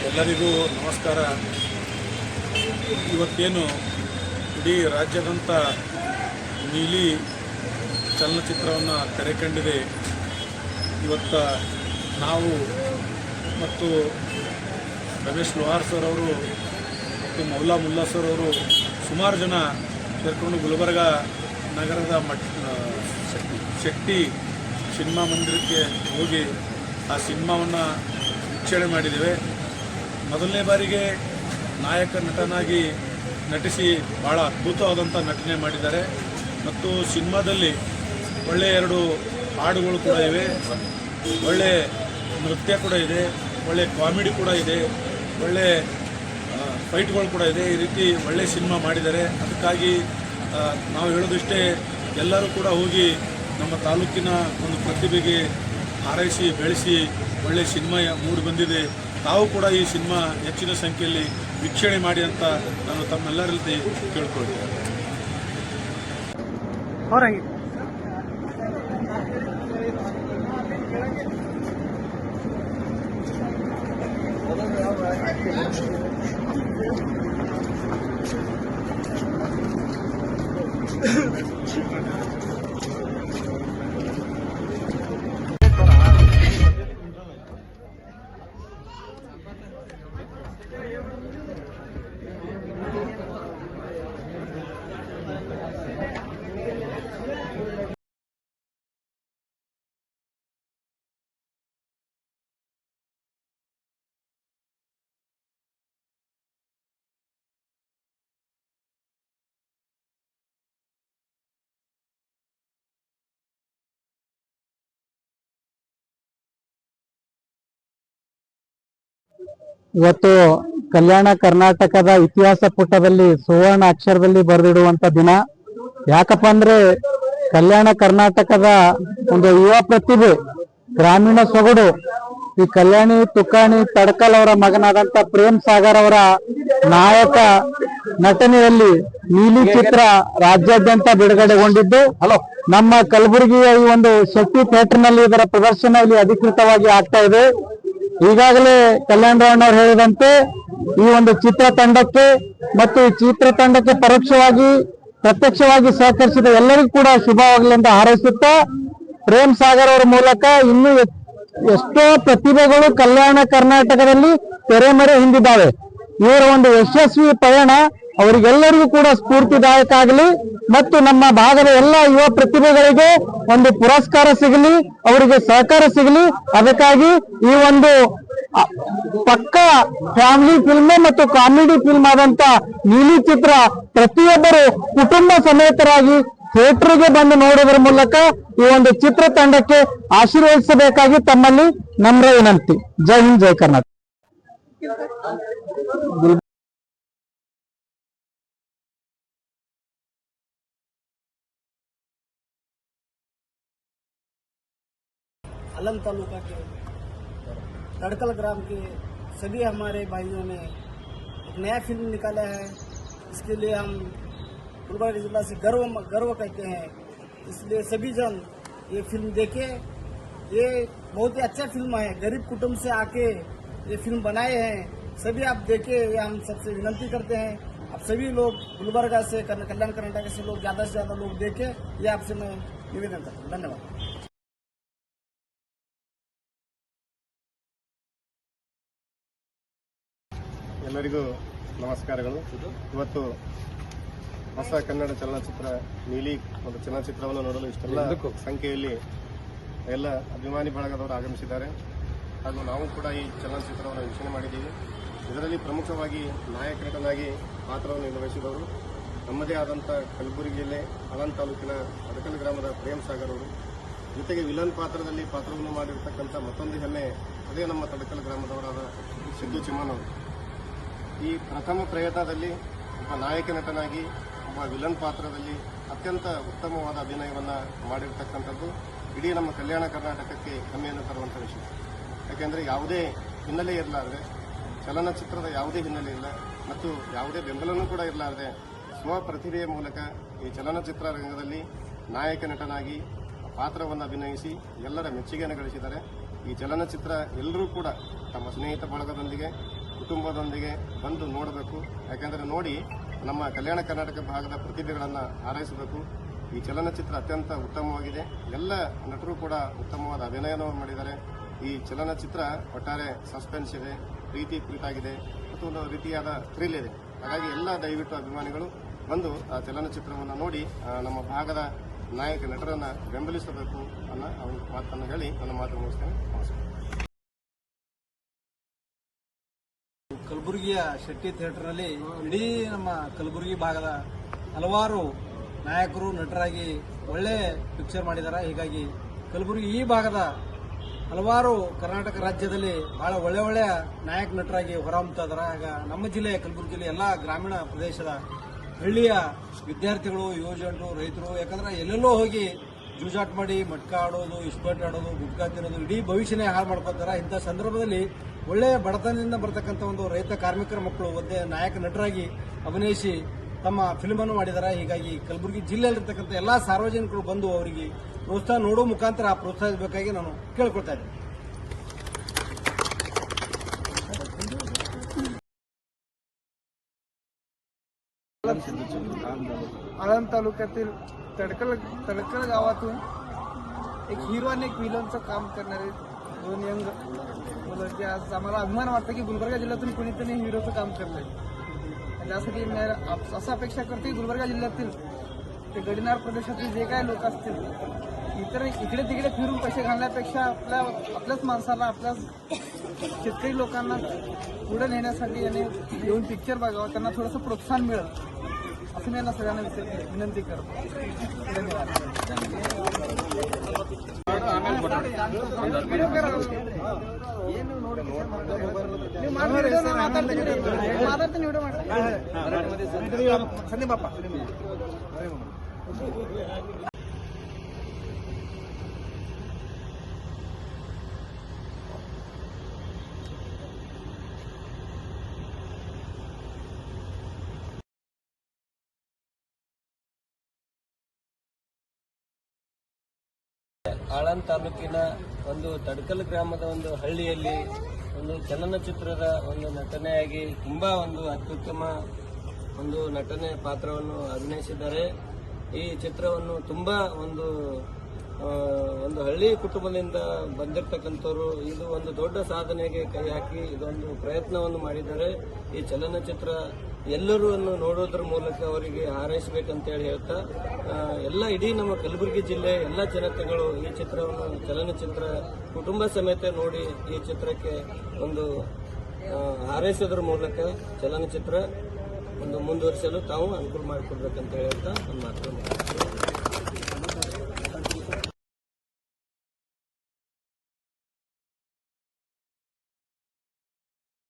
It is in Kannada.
ಎಲ್ಲರಿಗೂ ನಮಸ್ಕಾರ. ಇವತ್ತೇನು ಇಡೀ ರಾಜ್ಯಾದ್ಯಂತ ನೀಲಿ ಚಲನಚಿತ್ರವನ್ನು ತೆರೆ ಕಂಡಿದೆ. ಇವತ್ತು ನಾವು ಮತ್ತು ರಮೇಶ್ ಲೋಹಾರ್ ಸರ್ ಅವರು ಮತ್ತು ಮೌಲಾ ಮುಲ್ಲಾ ಸರ್ ಅವರು ಸುಮಾರು ಜನ ಸೇರಿಕೊಂಡು ಗುಲ್ಬರ್ಗ ನಗರದ ಶಕ್ತಿ ಸಿನಿಮಾ ಮಂದಿರಕ್ಕೆ ಹೋಗಿ ಆ ಸಿನಿಮಾವನ್ನು ವೀಕ್ಷಣೆ ಮಾಡಿದ್ದೇವೆ. ಮೊದಲನೇ ಬಾರಿಗೆ ನಾಯಕ ನಟನಾಗಿ ನಟಿಸಿ ಭಾಳ ಅದ್ಭುತವಾದಂಥ ನಟನೆ ಮಾಡಿದ್ದಾರೆ ಮತ್ತು ಸಿನಿಮಾದಲ್ಲಿ ಒಳ್ಳೆಯ 2 ಹಾಡುಗಳು ಕೂಡ ಇವೆ, ಒಳ್ಳೆ ನೃತ್ಯ ಕೂಡ ಇದೆ, ಒಳ್ಳೆ ಕಾಮಿಡಿ ಕೂಡ ಇದೆ, ಒಳ್ಳೆ ಫೈಟ್ಗಳು ಕೂಡ ಇದೆ. ಈ ರೀತಿ ಒಳ್ಳೆ ಸಿನಿಮಾ ಮಾಡಿದ್ದಾರೆ. ಅದಕ್ಕಾಗಿ ನಾವು ಹೇಳೋದಿಷ್ಟೇ, ಎಲ್ಲರೂ ಕೂಡ ಹೋಗಿ ನಮ್ಮ ತಾಲೂಕಿನ ಒಂದು ಪ್ರತಿಭೆಗೆ ಹಾರೈಸಿ ಬೆಳೆಸಿ ಒಳ್ಳೆ ಸಿನಿಮಾ ಮೂಡಿ ಬಂದಿದೆ. ತಾವು ಕೂಡ ಈ ಸಿನಿಮಾ ಹೆಚ್ಚಿನ ಸಂಖ್ಯೆಯಲ್ಲಿ ವೀಕ್ಷಣೆ ಮಾಡಿ ಅಂತ ನಾನು ತಮ್ಮೆಲ್ಲರಲ್ಲಿ ಕೇಳ್ಕೊಳ್ತೀನಿ. ಇವತ್ತು ಕಲ್ಯಾಣ ಕರ್ನಾಟಕದ ಇತಿಹಾಸ ಪುಟದಲ್ಲಿ ಸುವರ್ಣ ಅಕ್ಷರದಲ್ಲಿ ಬರೆದಿಡುವಂತ ದಿನ. ಯಾಕಪ್ಪ ಅಂದ್ರೆ ಕಲ್ಯಾಣ ಕರ್ನಾಟಕದ ಒಂದು ಯುವ ಪ್ರತಿಭೆ, ಗ್ರಾಮೀಣ ಸೊಗಡು, ಈ ಕಲ್ಯಾಣಿ ತುಕಾಣಿ ತಡ್ಕಲ್ ಅವರ ಮಗನಾದಂತ ಪ್ರೇಮ್ ಸಾಗರ್ ಅವರ ನಾಯಕ ನಟನೆಯಲ್ಲಿ ನೀಲಿ ಚಿತ್ರ ರಾಜ್ಯಾದ್ಯಂತ ಬಿಡುಗಡೆಗೊಂಡಿದ್ದು, ನಮ್ಮ ಕಲಬುರಗಿಯ ಈ ಒಂದು ಶಕ್ತಿ ಥಿಯೇಟರ್ ನಲ್ಲಿ ಇದರ ಪ್ರದರ್ಶನ ಇಲ್ಲಿ ಅಧಿಕೃತವಾಗಿ ಆಗ್ತಾ ಇದೆ. ಈಗಾಗಲೇ ಕಲ್ಯಾಣ ರಾವ್ ಹೇಳಿದಂತೆ ಈ ಒಂದು ಚಿತ್ರತಂಡಕ್ಕೆ ಮತ್ತು ಈ ಚಿತ್ರತಂಡಕ್ಕೆ ಪ್ರತ್ಯಕ್ಷವಾಗಿ ಸಹಕರಿಸಿದ ಎಲ್ಲರಿಗೂ ಕೂಡ ಶುಭವಾಗಲಿ ಅಂತ ಹಾರೈಸುತ್ತಾ, ಪ್ರೇಮ್ ಸಾಗರ್ ಅವರ ಮೂಲಕ ಇನ್ನೂ ಎಷ್ಟೋ ಪ್ರತಿಭೆಗಳು ಕಲ್ಯಾಣ ಕರ್ನಾಟಕದಲ್ಲಿ ತೆರೆಮರೆ ಹಿಂದಿದ್ದಾವೆ. ಇವರ ಒಂದು ಯಶಸ್ವಿ ಪಯಣ ಅವರಿಗೆಲ್ಲರಿಗೂ ಕೂಡ ಸ್ಫೂರ್ತಿದಾಯಕ ಆಗಲಿ ಮತ್ತು ನಮ್ಮ ಭಾಗದ ಎಲ್ಲ ಯುವ ಪ್ರತಿಭೆಗಳಿಗೆ ಒಂದು ಪುರಸ್ಕಾರ ಸಿಗಲಿ, ಅವರಿಗೆ ಸಹಕಾರ ಸಿಗಲಿ. ಅದಕ್ಕಾಗಿ ಈ ಒಂದು ಪಕ್ಕ ಫ್ಯಾಮಿಲಿ ಫಿಲ್ಮ್ ಮತ್ತು ಕಾಮಿಡಿ ಫಿಲ್ಮ್ ಆದಂತ ನೀಲಿ ಚಿತ್ರ ಪ್ರತಿಯೊಬ್ಬರು ಕುಟುಂಬ ಸಮೇತರಾಗಿ ಥಿಯೇಟರ್ಗೆ ಬಂದು ನೋಡುವುದರ ಮೂಲಕ ಈ ಒಂದು ಚಿತ್ರತಂಡಕ್ಕೆ ಆಶೀರ್ವದಿಸಬೇಕಾಗಿ ತಮ್ಮಲ್ಲಿ ನಮ್ರ ವಿನಂತಿ. ಜೈ ಹಿಂದ್, ಜೈ ಕರ್ನಾಟಕ. अलम तालुका के तड़कल ग्राम के सभी हमारे भाइयों ने एक नया फिल्म निकाला है। इसके लिए हम गुलबर्गा जिला से गर्व करते हैं। इसलिए सभी जन ये फिल्म देखें। ये बहुत ही अच्छा फिल्म है, गरीब कुटुंब से आके ये फिल्म बनाए हैं। सभी आप देखें, ये हम सबसे विनती करते हैं। आप सभी लोग गुलबर्गा से, कल्याण कर्नाटक से लोग ज़्यादा से ज़्यादा लोग देखें, ये आपसे मैं निवेदन करता हूँ। धन्यवाद। ಎಲ್ಲರಿಗೂ ನಮಸ್ಕಾರಗಳು. ಇವತ್ತು ಹೊಸ ಕನ್ನಡ ಚಲನಚಿತ್ರ ನೀಲಿ ಒಂದು ಚಲನಚಿತ್ರವನ್ನು ನೋಡಲು ಇಷ್ಟೆಲ್ಲ ಸಂಖ್ಯೆಯಲ್ಲಿ ಎಲ್ಲ ಅಭಿಮಾನಿ ಬಳಗದವರು ಆಗಮಿಸಿದ್ದಾರೆ ಹಾಗೂ ನಾವು ಕೂಡ ಈ ಚಲನಚಿತ್ರವನ್ನು ವೀಕ್ಷಣೆ ಮಾಡಿದ್ದೀವಿ. ಇದರಲ್ಲಿ ಪ್ರಮುಖವಾಗಿ ನಾಯಕ ನಟನಾಗಿ ಪಾತ್ರವನ್ನು ನಿರ್ವಹಿಸಿದವರು ನಮ್ಮದೇ ಆದಂಥ ಕಲಬುರಗಿ ಜಿಲ್ಲೆ ಅಲನ್ ತಾಲೂಕಿನ ತಡಕಲ್ ಗ್ರಾಮದ ಪ್ರೇಮ್ ಸಾಗರ್ ಅವರು. ಜೊತೆಗೆ ವಿಲನ್ ಪಾತ್ರವನ್ನು ಮಾಡಿರ್ತಕ್ಕಂಥ ಮತ್ತೊಂದು ಹೆಮ್ಮೆ ಅದೇ ನಮ್ಮ ತಡಕಲ್ ಗ್ರಾಮದವರಾದ ಸಿದ್ದು ಚಿಮ್ಮನವರು. ಈ ಪ್ರಥಮ ಪ್ರಯತ್ನದಲ್ಲಿ ಒಬ್ಬ ನಾಯಕ ನಟನಾಗಿ, ಒಬ್ಬ ವಿಲನ್ ಪಾತ್ರದಲ್ಲಿ ಅತ್ಯಂತ ಉತ್ತಮವಾದ ಅಭಿನಯವನ್ನು ಮಾಡಿರ್ತಕ್ಕಂಥದ್ದು ಇಡೀ ನಮ್ಮ ಕಲ್ಯಾಣ ಕರ್ನಾಟಕಕ್ಕೆ ಹೆಮ್ಮೆಯನ್ನು ತರುವಂಥ ವಿಷಯ. ಯಾಕೆಂದರೆ ಯಾವುದೇ ಹಿನ್ನೆಲೆ ಇರಲಾರದೆ, ಚಲನಚಿತ್ರದ ಯಾವುದೇ ಹಿನ್ನೆಲೆ ಇಲ್ಲ ಮತ್ತು ಯಾವುದೇ ಬೆಂಬಲನೂ ಕೂಡ ಇರಲಾರದೆ ಸ್ವಪ್ರತಿಭೆಯ ಮೂಲಕ ಈ ಚಲನಚಿತ್ರ ರಂಗದಲ್ಲಿ ನಾಯಕ ನಟನಾಗಿ ಪಾತ್ರವನ್ನು ಅಭಿನಯಿಸಿ ಎಲ್ಲರ ಮೆಚ್ಚುಗೆಯನ್ನು ಗಳಿಸಿದ್ದಾರೆ. ಈ ಚಲನಚಿತ್ರ ಎಲ್ಲರೂ ಕೂಡ ತಮ್ಮ ಸ್ನೇಹಿತ ಬಳಗದೊಂದಿಗೆ ಕುಟುಂಬದೊಂದಿಗೆ ಬಂದು ನೋಡಬೇಕು. ಯಾಕೆಂದರೆ ನೋಡಿ ನಮ್ಮ ಕಲ್ಯಾಣ ಕರ್ನಾಟಕ ಭಾಗದ ಪ್ರತಿಭೆಗಳನ್ನು ಹಾರೈಸಬೇಕು. ಈ ಚಲನಚಿತ್ರ ಅತ್ಯಂತ ಉತ್ತಮವಾಗಿದೆ. ಎಲ್ಲ ನಟರು ಕೂಡ ಉತ್ತಮವಾದ ಅಭಿನಯವನ್ನು ಮಾಡಿದ್ದಾರೆ. ಈ ಚಲನಚಿತ್ರ ಒಟ್ಟಾರೆ ಸಸ್ಪೆನ್ಸ್ ಇದೆ, ಪ್ರೀತಿ ಕುರಿತಾಗಿದೆ ಮತ್ತು ಒಂದು ರೀತಿಯಾದ ಥ್ರಿಲ್ ಇದೆ. ಹಾಗಾಗಿ ಎಲ್ಲ ದಯವಿಟ್ಟು ಅಭಿಮಾನಿಗಳು ಬಂದು ಆ ಚಲನಚಿತ್ರವನ್ನು ನೋಡಿ ನಮ್ಮ ಭಾಗದ ನಾಯಕ ನಟರನ್ನು ಬೆಂಬಲಿಸಬೇಕು ಅನ್ನೋ ಮಾತನ್ನು ಹೇಳಿ ನನ್ನ ಮಾತು ಮುಗಿಸ್ತೇನೆ. ನಮಸ್ಕಾರ. ಕಲಬುರಗಿಯ ಶೆಟ್ಟಿ ಥಿಯೇಟರ್ನಲ್ಲಿ ಇಡೀ ನಮ್ಮ ಕಲಬುರಗಿ ಭಾಗದ ಹಲವಾರು ನಾಯಕರು ನಟರಾಗಿ ಒಳ್ಳೆ ಪಿಕ್ಚರ್ ಮಾಡಿದ್ದಾರೆ. ಹೀಗಾಗಿ ಕಲಬುರಗಿ ಈ ಭಾಗದ ಹಲವಾರು ಕರ್ನಾಟಕ ರಾಜ್ಯದಲ್ಲಿ ಬಹಳ ಒಳ್ಳೆಯ ನಾಯಕ ನಟರಾಗಿ ಹೊರಹೊಮ್ಮುತ್ತಾ ಇದ್ದಾರೆ. ಆಗ ನಮ್ಮ ಜಿಲ್ಲೆ ಕಲಬುರಗಿ ಜಿಲ್ಲೆ ಎಲ್ಲ ಗ್ರಾಮೀಣ ಪ್ರದೇಶದ ಹಳ್ಳಿಯ ವಿದ್ಯಾರ್ಥಿಗಳು, ಯುವಜನರು, ರೈತರು, ಯಾಕಂದ್ರೆ ಎಲ್ಲೆಲ್ಲೋ ಹೋಗಿ ಜೂಜಾಟ ಮಾಡಿ ಮಟ್ಕ ಆಡೋದು, ಇಸ್ಪೇಟ್ ಆಡೋದು, ಗುಟ್ಕಾ ತಿನ್ನೋದು, ಇಡೀ ಭವಿಷ್ಯನೇ ಹಾಳು ಮಾಡ್ಕೊತಾರೆ. ಇಂಥ ಸಂದರ್ಭದಲ್ಲಿ ಒಳ್ಳೆಯ ಬಡತನದಿಂದ ಬರ್ತಕ್ಕಂಥ ಒಂದು ರೈತ ಕಾರ್ಮಿಕರ ಮಕ್ಕಳು ಒಳ್ಳೆ ನಾಯಕ ನಟರಾಗಿ ಅಭಿನಯಿಸಿ ತಮ್ಮ ಫಿಲ್ಮ್ ಅನ್ನು ಮಾಡಿದ್ದಾರೆ. ಹೀಗಾಗಿ ಕಲಬುರಗಿ ಜಿಲ್ಲೆಯಲ್ಲಿರ್ತಕ್ಕಂಥ ಎಲ್ಲಾ ಸಾರ್ವಜನಿಕರು ಬಂದು ಅವರಿಗೆ ಪ್ರೋತ್ಸಾಹ ನೋಡೋ ಮುಖಾಂತರ ಪ್ರೋತ್ಸಾಹಿಸಬೇಕಾಗಿ ನಾನು ಕೇಳ್ಕೊಳ್ತಾ ಇದ್ದೀನಿ. आळंद तालुक्यातील तडकल गावातून एक हिरो आणि एक विलनचं काम करणारे दोन यंग मुलं की आज आम्हाला अभिमान वाटतं की गुलबर्गा जिल्ह्यातून कुणीतरी हिरोचं काम करलंय. त्यासाठी मी असं अपेक्षा करते की गुलबर्गा जिल्ह्यातील ते गडीनार प्रदेशातील जे काही लोक असतील इकडे तिकडे फिरून पैसे घालण्यापेक्षा आपल्याच माणसाला, आपल्याच शेतकरी लोकांना पुढे नेण्यासाठी आणि येऊन पिक्चर बघावं, त्यांना थोडंसं प्रोत्साहन मिळेल असं मी यांना सगळ्यांना विनंती करतो. धन्यवाद. ಸಂದೀಪ್ ಬಾಪ್ಪ. ಆಳಂದ್ ತಾಲೂಕಿನ ಒಂದು ತಡಕಲ್ ಗ್ರಾಮದ ಒಂದು ಹಳ್ಳಿಯಲ್ಲಿ ಒಂದು ಚಲನಚಿತ್ರದ ಒಂದು ನಟನೆಯಾಗಿ ತುಂಬಾ ಒಂದು ಅತ್ಯುತ್ತಮ ಒಂದು ನಟನೆ ಪಾತ್ರವನ್ನು ಅಭಿನಯಿಸಿದ್ದಾರೆ. ಈ ಚಿತ್ರವನ್ನು ತುಂಬಾ ಒಂದು ಹಳ್ಳಿ ಕುಟುಂಬದಿಂದ ಬಂದಿರತಕ್ಕಂಥವ್ರು ಇದು ಒಂದು ದೊಡ್ಡ ಸಾಧನೆಗೆ ಕೈ ಹಾಕಿ ಇದೊಂದು ಪ್ರಯತ್ನವನ್ನು ಮಾಡಿದ್ದಾರೆ. ಈ ಚಲನಚಿತ್ರ ಎಲ್ಲರೂ ನೋಡೋದ್ರ ಮೂಲಕ ಅವರಿಗೆ ಹಾರೈಸಬೇಕಂತ ಹೇಳಿ ಹೇಳ್ತಾ ಎಲ್ಲ ಇಡೀ ನಮ್ಮ ಕಲಬುರಗಿ ಜಿಲ್ಲೆ ಎಲ್ಲ ಜನತೆಗಳು ಈ ಚಿತ್ರವನ್ನು ಚಲನಚಿತ್ರ ಕುಟುಂಬ ಸಮೇತ ನೋಡಿ ಈ ಚಿತ್ರಕ್ಕೆ ಒಂದು ಹಾರೈಸೋದ್ರ ಮೂಲಕ ಚಲನಚಿತ್ರ ಒಂದು ಮುಂದುವರಿಸಲು ತಾವು ಅನುಕೂಲ ಮಾಡಿಕೊಡ್ಬೇಕಂತ ಹೇಳ್ತಾ ನನ್ನ ಮಾತು